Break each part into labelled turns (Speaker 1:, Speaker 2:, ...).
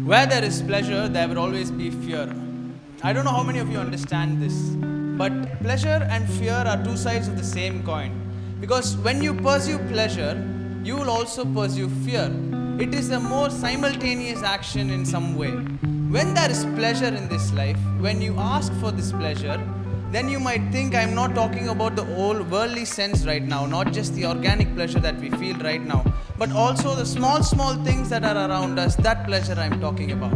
Speaker 1: Where there is pleasure, there will always be fear. I don't know how many of you understand this, but pleasure and fear are two sides of the same coin. Because when you pursue pleasure, you will also pursue fear. It is a more simultaneous action in some way. When there is pleasure in this life, when you ask for this pleasure, then you might think I'm not talking about the old worldly sense right now, not just the organic pleasure that we feel right now, but also the small things that are around us. That pleasure I'm talking about.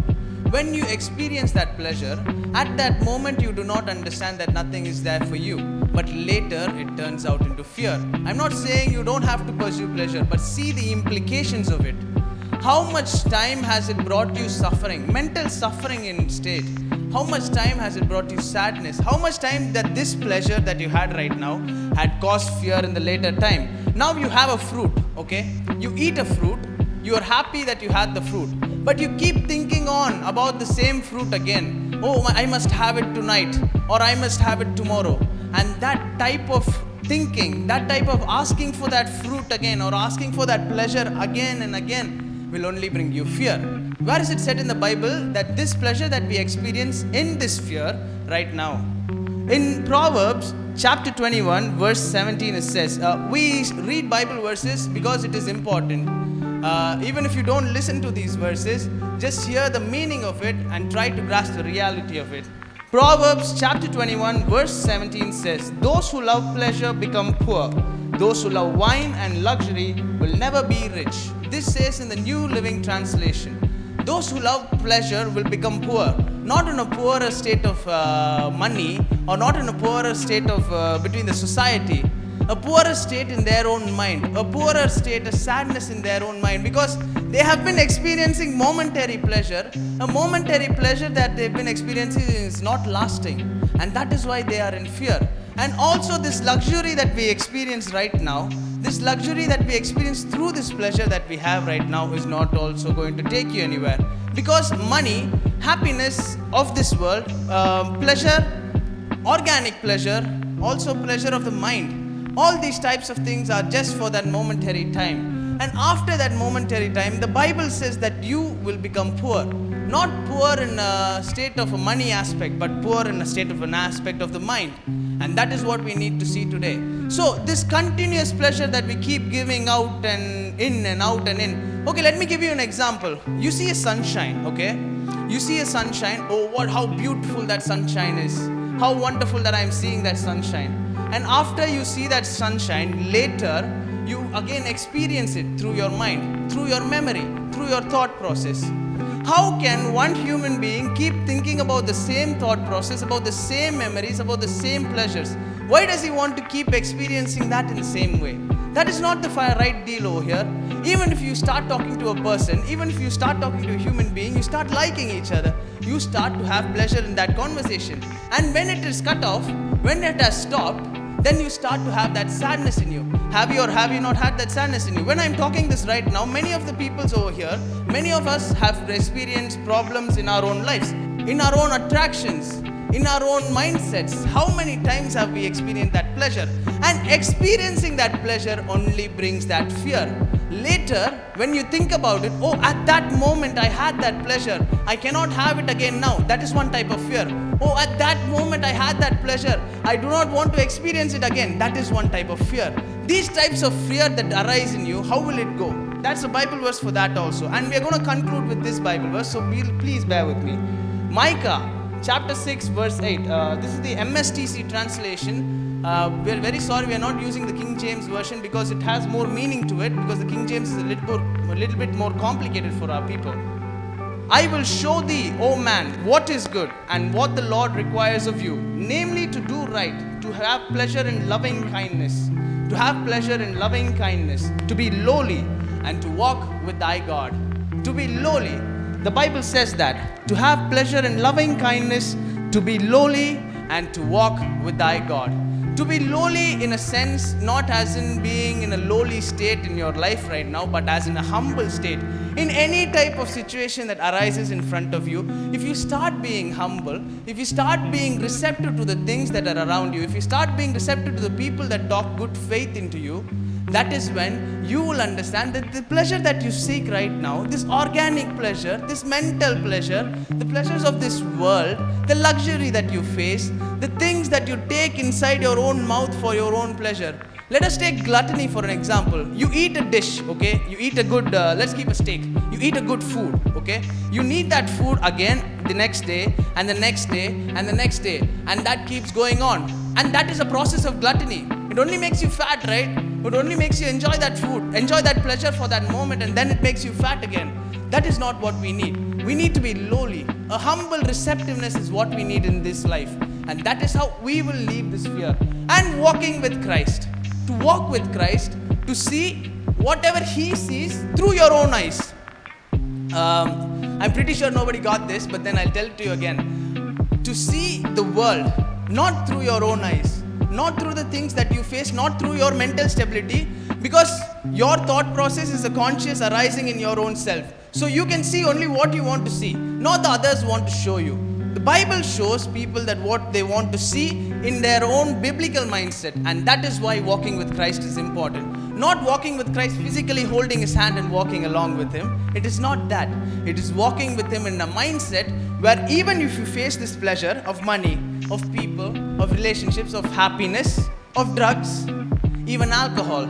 Speaker 1: When you experience that pleasure, at that moment you do not understand that nothing is there for you, but later it turns out into fear. I'm not saying you don't have to pursue pleasure, but see the implications of it. How much time has it brought you suffering, mental suffering in state? How much time has it brought you sadness? How much time that this pleasure that you had right now had caused fear in the later time? Now you have a fruit, okay? You eat a fruit, you are happy that you had the fruit, but you keep thinking on about the same fruit again. Oh, I must have it tonight, or I must have it tomorrow. And that type of thinking, that type of asking for that fruit again, or asking for that pleasure again and again, will only bring you fear. Where is it said in the Bible that this pleasure that we experience in this fear right now? In Proverbs chapter 21 verse 17 it says, we read Bible verses because it is important. Even if you don't listen to these verses, just hear the meaning of it and try to grasp the reality of it. Proverbs chapter 21 verse 17 says, those who love pleasure become poor. Those who love wine and luxury will never be rich. This says in the New Living Translation. Those who love pleasure will become poor. Not in a poorer state of money, or not in a poorer state of between the society. A poorer state in their own mind. A poorer state, a sadness in their own mind. Because they have been experiencing momentary pleasure. A momentary pleasure that they've been experiencing is not lasting. And that is why they are in fear. And also this luxury that we experience right now, this luxury that we experience through this pleasure that we have right now is not also going to take you anywhere. Because money, happiness of this world, pleasure, organic pleasure, also pleasure of the mind, all these types of things are just for that momentary time. And after that momentary time, the Bible says that you will become poor. Not poor in a state of a money aspect, but poor in a state of an aspect of the mind. And that is what we need to see today. So this continuous pleasure that we keep giving out and in and out and in. Okay, let me give you an example. You see a sunshine, okay? You see a sunshine. Oh, how beautiful that sunshine is. How wonderful that I'm seeing that sunshine. And after you see that sunshine, later you again experience it through your mind, through your memory, through your thought process. How can one human being keep thinking about the same thought process, about the same memories, about the same pleasures? Why does he want to keep experiencing that in the same way? That is not the right deal over here. Even if you start talking to a person, even if you start talking to a human being, you start liking each other. You start to have pleasure in that conversation. And when it is cut off, when it has stopped, then you start to have that sadness in you. Have you or have you not had that sadness in you? When I'm talking this right now, many of the peoples over here, many of us have experienced problems in our own lives, in our own attractions, in our own mindsets. How many times have we experienced that pleasure? And experiencing that pleasure only brings that fear. Later, when you think about it, oh, at that moment I had that pleasure. I cannot have it again now. That is one type of fear. Oh, at that moment I had that pleasure. I do not want to experience it again. That is one type of fear. These types of fear that arise in you, how will it go? That's a Bible verse for that also. And we are going to conclude with this Bible verse, so please bear with me. Micah chapter 6 verse 8. This is the MSTC translation. We're very sorry we are not using the King James version because it has more meaning to it, because the King James is a little bit more complicated for our people. I will show thee, O man, what is good and what the Lord requires of you, namely to do right, to have pleasure in loving kindness, to have pleasure in loving kindness, to be lowly and to walk with thy God. To be lowly, the Bible says that, to have pleasure in loving kindness, to be lowly and to walk with thy God. To be lowly in a sense, not as in being in a lowly state in your life right now, but as in a humble state. In any type of situation that arises in front of you, if you start being humble, if you start being receptive to the things that are around you, if you start being receptive to the people that talk good faith into you, that is when you will understand that the pleasure that you seek right now, this organic pleasure, this mental pleasure, the pleasures of this world, the luxury that you face, the things that you take inside your own mouth for your own pleasure. Let us take gluttony for an example. You eat a dish, okay? You eat a good, let's keep a steak. You eat a good food, okay? You need that food again the next day, and the next day, and the next day. And that keeps going on. And that is a process of gluttony. It only makes you fat, right? It only makes you enjoy that food, enjoy that pleasure for that moment, and then it makes you fat again. That is not what we need. We need to be lowly. A humble receptiveness is what we need in this life. And that is how we will leave this fear. And walking with Christ. To walk with Christ, to see whatever He sees through your own eyes. I'm pretty sure nobody got this, but then I'll tell it to you again. To see the world, not through your own eyes, not through the things that you face, not through your mental stability, because your thought process is a conscious arising in your own self. So you can see only what you want to see, not the others want to show you. The Bible shows people that what they want to see in their own biblical mindset, and that is why walking with Christ is important. Not walking with Christ physically holding His hand and walking along with Him. It is not that. It is walking with Him in a mindset where even if you face this pleasure of money, of people, of relationships, of happiness, of drugs, even alcohol,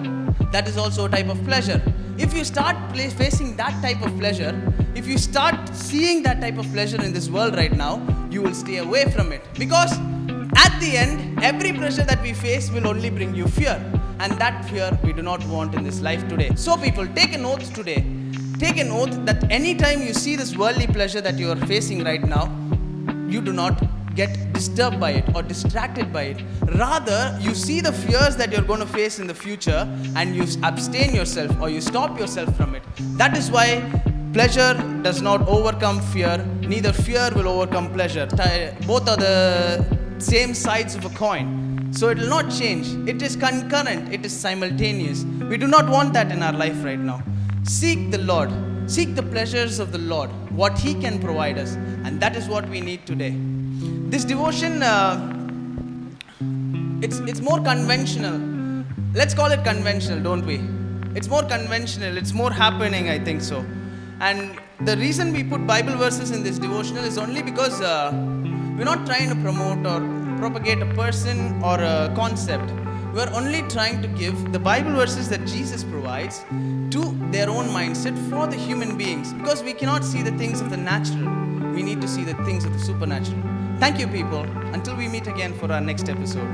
Speaker 1: that is also a type of pleasure. If you start facing that type of pleasure, if you start seeing that type of pleasure in this world right now, you will stay away from it. Because at the end, every pleasure that we face will only bring you fear. And that fear we do not want in this life today. So people, take an oath today. Take an oath that anytime you see this worldly pleasure that you are facing right now, you do not get disturbed by it or distracted by it. Rather, you see the fears that you're going to face in the future and you abstain yourself or you stop yourself from it. That is why pleasure does not overcome fear, neither fear will overcome pleasure. Both are the same sides of a coin. So it will not change. It is concurrent, it is simultaneous. We do not want that in our life right now. Seek the Lord. Seek the pleasures of the Lord, what He can provide us. And that is what we need today. This devotion, it's more conventional. Let's call it conventional, don't we? It's more conventional. It's more happening, I think so. And the reason we put Bible verses in this devotional is only because we're not trying to promote or propagate a person or a concept. We're only trying to give the Bible verses that Jesus provides to their own mindset for the human beings. Because we cannot see the things of the natural. We need to see the things of the supernatural. Thank you, people. Until we meet again for our next episode.